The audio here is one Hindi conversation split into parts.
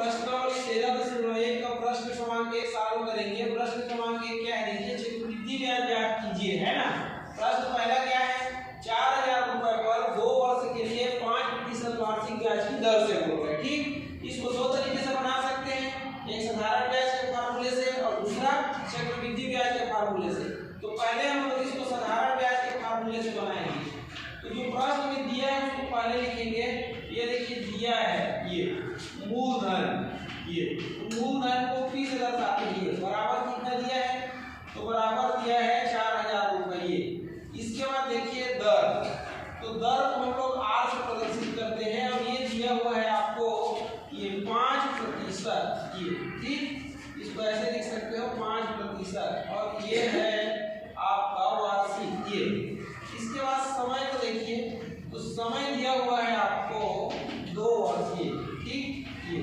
प्रश्नावली 13.1 का प्रश्न क्रमांक 1 सॉल्व करेंगे। प्रश्न क्रमांक 1 क्या है देखिए, चक्रवृद्धि ब्याज ज्ञात कीजिए, है ना। प्रश्न पहला क्या है, 4000 रुपए पर 2 वर्ष के लिए 5% वार्षिक ब्याज की दर से बोल रहे हैं। ठीक, इसको दो तरीके से बना सकते हैं, एक साधारण ब्याज के फार्मूले से और दूसरा चक्रवृद्धि ब्याज के फार्मूले से। तो पहले हम लोग इसको साधारण ब्याज के फार्मूले से बनाएंगे। तो जो प्रश्न में दिया है उसको पहले लिखेंगे। ये देखिए दिया है, ये मूलधन, ये मूलधन को पी से दर्शाते हैं। बराबर कितना दिया है, तो बराबर दिया है 4000 रुपये। इसके बाद देखिए दर, तो दर को हम लोग आर से प्रदर्शित करते हैं और ये दिया हुआ है आपको ये 5%, ये ठीक, इसको ऐसे लिख सकते हो 5% और ये है आपका वार्षिक। ये इसके बाद समय को देखिए, तो समय दिया हुआ है आपको 2 वर्ष, ये ठीक। ये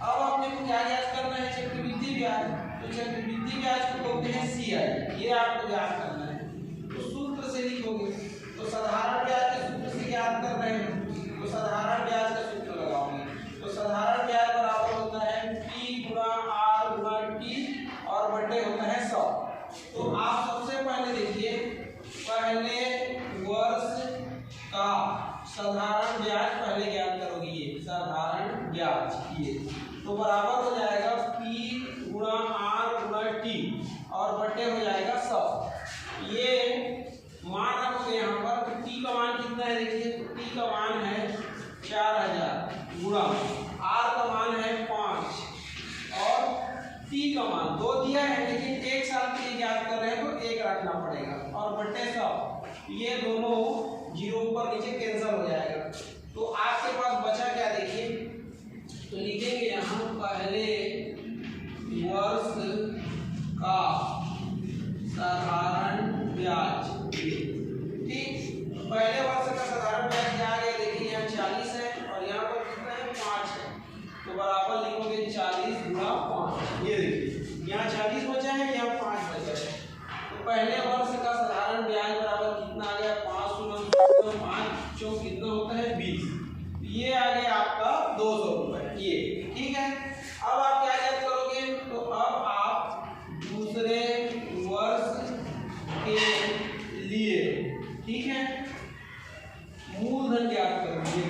अब अपने को क्या याद करना है, चक्रवृद्धि ब्याज। तो चक्रवृद्धि ब्याज को बोलते हैं CI, ये आपको याद करना है। तो सूत्र से लिखोगे, तो साधारण ब्याज के सूत्र से याद कर रहे हैं, तो साधारण ब्याज का सूत्र लगाओगे। तो साधारण ब्याज बराबर होता है P गुणा R गुणा T और बटे होता है 100। तो आप सबसे पहले देखिए, पहले वर्ष का साधारण ब्याज पहले ज्ञात करोगे, ये साधारण ब्याज, ये तो बराबर हो जाएगा P गुणा R गुणा T और बटे हो जाएगा 100। ये मान रखोगे यहाँ पर, तो T का मान कितना है देखिए, T का मान है 4000 गुणा R का मान है 5 और T का मान 2 दिया है, लेकिन 1 साल के लिए याद कर रहे हैं तो 1 रखना पड़ेगा और बटे 100। ये दोनों जीरो ऊपर नीचे कैंसिल हो जाएगा। तो आपके पास बचा क्या देखिए, तो लिखेंगे यहाँ पहले वर्ष का साधारण ब्याज, ठीक। पहले वर्ष का साधारण ब्याज क्या आ गया देखिए, यहाँ 40 है और यहाँ पर कितना है 5 है, तो बराबर लिखोगे 40 गुणा 5। ये देखिए यहाँ 40 बचा है, यहाँ 5 बचा है। तो पहले वर्ष का साधारण ब्याज बराबर कितना आ गया, 5 चौक कितना होता है 20। ये आ गया आपका 200 रुपए, ये ठीक है। अब आप क्या याद करोगे, तो अब आप दूसरे वर्ष के लिए, ठीक है, मूलधन याद करोगे।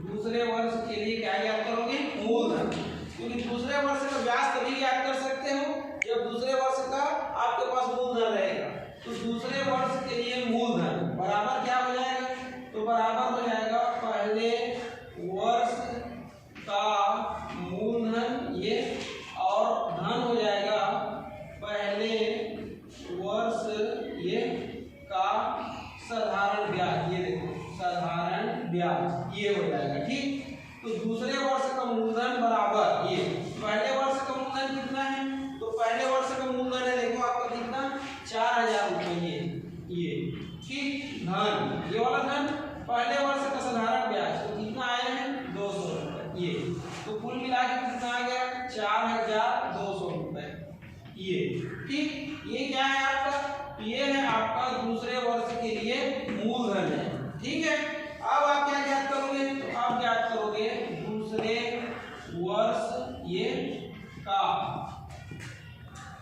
दूसरे वर्ष के लिए क्या याद करोगे, मूलधन, क्योंकि दूसरे वर्ष का ब्याज तभी याद कर सकते हो जब दूसरे वर्ष का आपके पास मूलधन रहेगा। तो दूसरे वर्ष के लिए मूलधन बराबर क्या हो जाएगा, तो बराबर हो जाएगा पहले वर्ष का मूलधन, ये और धन हो जाएगा पहले वर्ष ये का साधारण ब्याज। ये देखो साधारण ब्याज, ये हो जाएगा, ठीक। तो दूसरे वर्ष का मूलधन बराबर, ये पहले वर्ष का मूलधन कितना है, तो पहले वर्ष का मूलधन है देखो आपका कितना 4000 रुपये, ये ठीक। धन, ये वाला धन पहले वर्ष का साधारण ब्याज, तो कितना आए हैं 200 रुपये, ये तो कुल मिला के कितना आ गया 4200 रुपये, ये ठीक। ये क्या है आपका, ये है आपका दूसरे वर्ष के लिए मूलधन है, ठीक है। अब आप क्या ज्ञात करोगे, तो आप ज्ञात करोगे दूसरे वर्ष ये का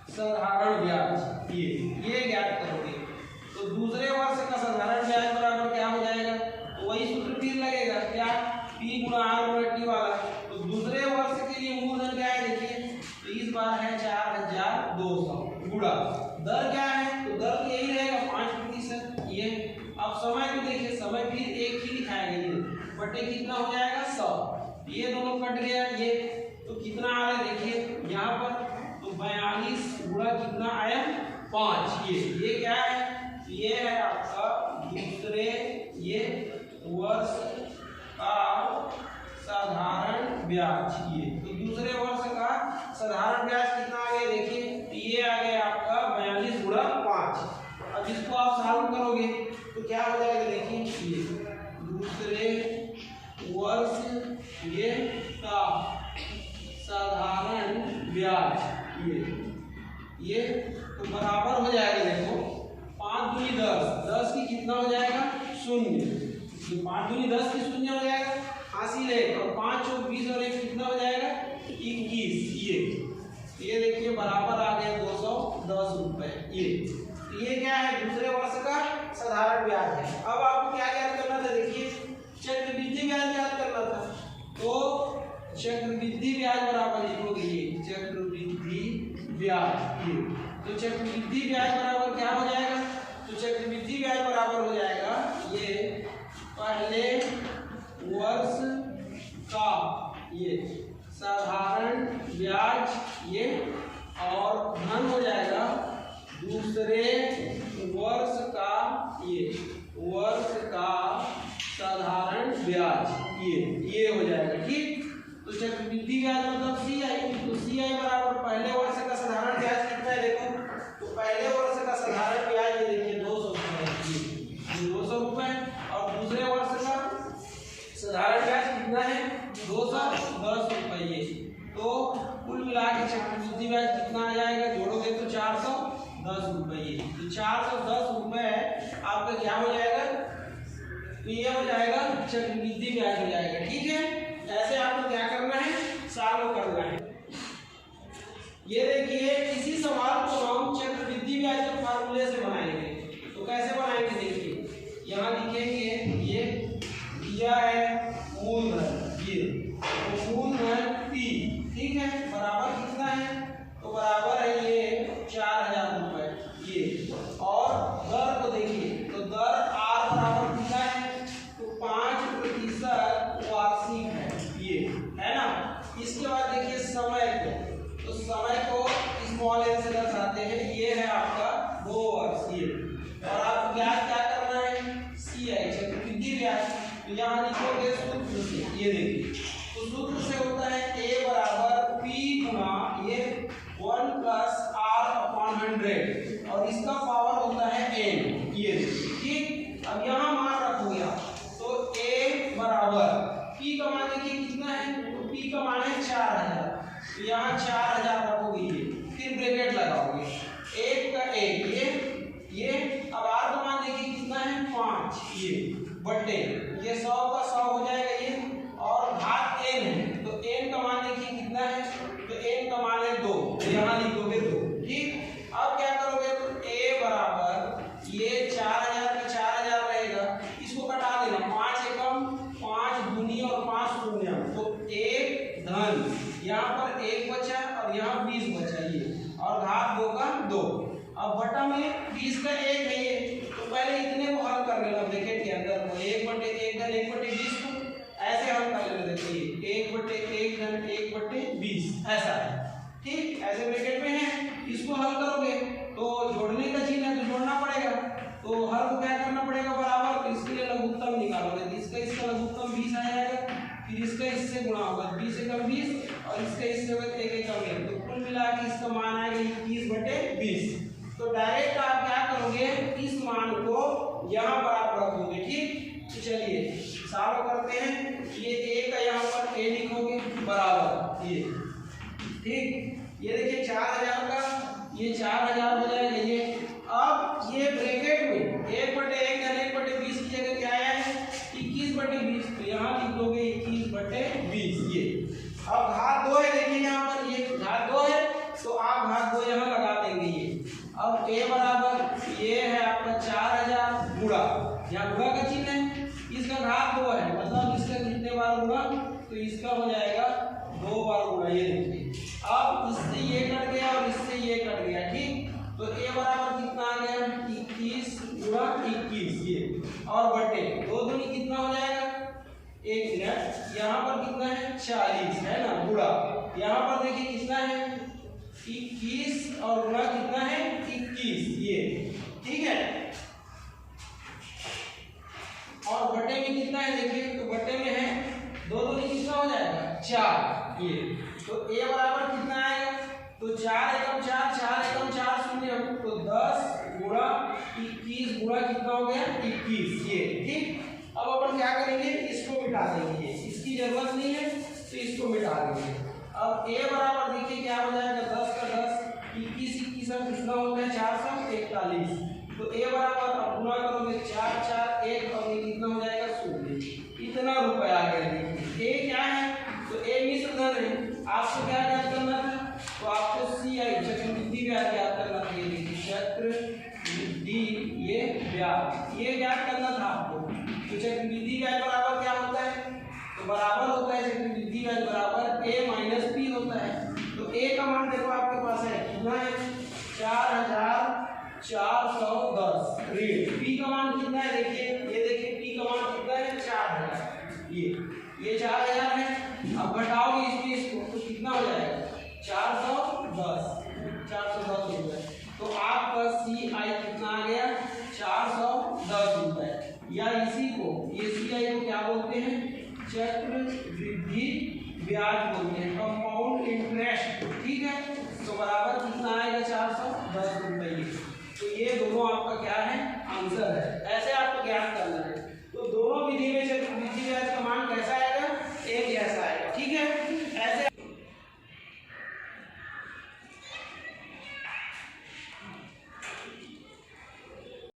साधारण ब्याज, ये ज्ञात करोगे। तो दूसरे वर्ष का साधारण ब्याज बराबर क्या हो जाएगा, तो वही सूत्र फिर लगेगा, क्या P गुणा R गुणा T वाला। तो दूसरे वर्ष के लिए मूलधन क्या है देखिए, तो इस बार है 4200 गुणा दर क्या है, तो दर तो यही रहेगा 5%, ये। अब समय को देखिए, समय फिर एक ही लिखाएगा, ये बटे कितना हो जाएगा 100, ये दोनों कट गया, ये तो कितना आ रहा है देखिए यहाँ पर, तो 42 गुणा कितना आया 5, ये क्या है, ये है आपका दूसरे ये वर्ष का साधारण ब्याज, ये तो दूसरे वर्ष का साधारण ब्याज कितना आ गया देखिए, ये आ गया आपका 42 गुणा 5। अब इसको आप सॉल्व करोगे तो क्या हो जाएगा देखिए, ये दूसरे वर्ष ये का साधारण ब्याज, ये तो बराबर हो जाएगा देखो 5 दूनी 10 की कितना हो जाएगा 0, तो 5 दूनी 10 की 0 हो जाएगा, हासिल है, और 5 चौक 20 और 1 कितना हो जाएगा ब्याज याद करना था, तो चक्रवृद्धि ब्याज बराबर लिखोगे ये चक्रवृद्धि ब्याज। ये तो चक्रवृद्धि ब्याज बराबर क्या हो जाएगा, तो चक्रवृद्धि ब्याज बराबर हो जाएगा ये पहले वर्ष का ये साधारण ब्याज ये, और धन हो जाएगा दूसरे वर्ष का ये वर्ष का साधारण ब्याज ये हो जाएगा। ठीक, तो चक्रवृद्धि ब्याज मतलब CI, तो CI बराबर पहले वर्ष का साधारण ब्याज कितना है देखो, तो पहले वर्ष का साधारण ब्याज ये देखिए 200 रुपये, 200 रुपये, और दूसरे वर्ष का साधारण ब्याज कितना है 210 रुपये। तो कुल मिला के चक्रवृद्धि ब्याज कितना आ जाएगा, जोड़ोगे तो 410 रुपये। तो 410 रुपये आपका क्या हो जाएगा, तो ये हो जाएगा चक्रवृद्धि ब्याज हो जाएगा। ठीक है, ऐसे आपको क्या करना है, सॉल्व करना है। ये देखिए इसी सवाल को हम चक्रवृद्धि ब्याज के फार्मूले से बनाएंगे, तो कैसे बनाएंगे देखिए, यहाँ लिखेंगे ये दिया है मूलधन ये, तो मूलधन P, ठीक है, बराबर कितना है, तो बराबर है ये 4000 रुपये ये, और दर को देखिए, तो दर R बराबर कितना है, तो 5% वार्षिक है ये, है ना। इसके बाद देखिए समय को, तो समय को स्मॉल n से दर्शाते हैं, ये है आपका 2 वर्ष ये, और आप ब्याज क्या करना है CI चक्रवृद्धि ब्याज, तो यहाँ लिखोगे सूत्र से, ये देखिए, तो सूत्र से होता है A बराबर P गुना ये 1 + R/100, और इसका पावर होता है n ये देखिए। ठीक, अब यहाँ मान रखोगे आप, तो A बराबर P का मान देखिए कितना है, तो P का मान है 4000, तो यहाँ 4000 रखोगे ये, फिर ब्रैकेट लगाओगे, 1 का 1 ये, अब R का मान देखिए कितना है 5 ये, बटे ये 100 का 100 हो जाएगा ये, और घात n है, तो n का मान देखिए कितना है, तो n का मान है 2, तो यहाँ लिखोगे 2। ठीक, अब क्या करोगे, तो A बराबर ये 4000 का 4000 रहेगा, इसको कटा देना, 5 एकम 5 दूनी और 5 शून्य, तो 1 धन, यहाँ पर 1 बचा और यहाँ 20 बचा ये, और घात 2 का 2, अब बटा में 20 का 1 है ये, तो पहले इतने को हल कर लेना ब्रैकेट के अंदर, 1/1 धन 1/20 को ऐसे हल कर लेना, देखिए 1/1 धन 1/20 ऐसा है। ठीक, ऐसे ब्रैकेट में है, इसको हल करोगे तो जोड़ने का चिन्ह है तो जोड़ना पड़ेगा, तो हर को क्या करना पड़ेगा बराबर, तो इसके लिए लघुत्तम निकालोगे, तो इसका लघुत्तम 20 आ जाएगा, फिर इसका इससे गुणा होगा 20 एकम 20, और इसका इससे होगा 1 एकम 1, तो कुल मिला के इसका मान आएगा 21/20। तो डायरेक्ट आप क्या करोगे, इस मान को यहाँ पर आप रखोगे। ठीक, तो चलिए सॉल्व करते हैं, ये A का यहाँ पर A लिखोगे बराबर ये, ठीक, ये देखिए 4000 का ये 4000 हो जाएगा ये। अब ये ब्रैकेट में 1/1 धन 1/20 की जगह क्या आया है 21/20, तो यहाँ लिख दोगे 21/20 ये। अब घात 2 है, देखिए यहाँ पर ये घात 2 है, तो आप घात 2 यहाँ लगा देंगे ये। अब A बराबर ये है आपका 4000 गुणा, यहाँ गुणा का चिन्ह है, इसका घात 2 है, मतलब इसका कितने बार गुणा, तो इसका हो जाएगा 2 बार गुणा ये देखिए। अब इससे ये कट गया और इससे ये कट गया, ठीक, तो A बराबर कितना आ गया 21 गुणा 21 ये, और बटे 2 दूनी कितना हो जाएगा 1 मिनट, यहाँ पर कितना है 40 है ना गुणा, यहाँ पर देखिए कितना है 21 और गुणा कितना है 21 ये, ठीक है। और बटे में कितना है देखिए, तो बटे में है 2 दूनी कितना हो जाएगा 4 ये, तो A बराबर कितना आएगा, तो 4 एकम 4 4 एकम 4 शून्य, तो 10 गुणा 21 गुणा कितना हो गया 21 ये, ठीक। अब अपन क्या करेंगे, इसको मिटा देंगे, इसकी जरूरत नहीं है तो इसको मिटा देंगे। अब A बराबर देखिए क्या हो जाएगा 10 का 10 21 21 अब कितना हो गया 441, तो A बराबर अब गुणा करोगे 4 4 1 और ये कितना हो जाएगा 0, इतना रुपया आ गया। देखिए A क्या है, तो A मिश्र धन है, आपको क्या याद करना था, तो आपको CI चक्रवृद्धि ब्याज याद करना था, ये देखिए चक्रवृद्धि ये ब्याज ये याद करना था आपको। तो चक्रवृद्धि ब्याज बराबर क्या होता है बराबर होता है चक्रवृद्धि ब्याज बराबर ए माइनस पी होता है। तो ए का मान देखो आपके पास है कितना है 4410 रेट। पी का मान कितना है देखिए, ये देखिए पी का मान कितना है 4000, ये 4000 है। अब घटाओगे इसको तो कितना हो जाएगा 410 रुपए। तो आपका सी आई कितना आ गया 410 रुपए। या इसी को ये सी आई को क्या बोलते हैं चक्रवृद्धि ब्याज बोलते हैं, कंपाउंड इंटरेस्ट। ठीक है, तो बराबर कितना आएगा 410 रुपए। तो ये दोनों आपका क्या है आंसर है। ऐसे आपको ज्ञात करना है। तो दोनों विधि में चक्रवृद्धि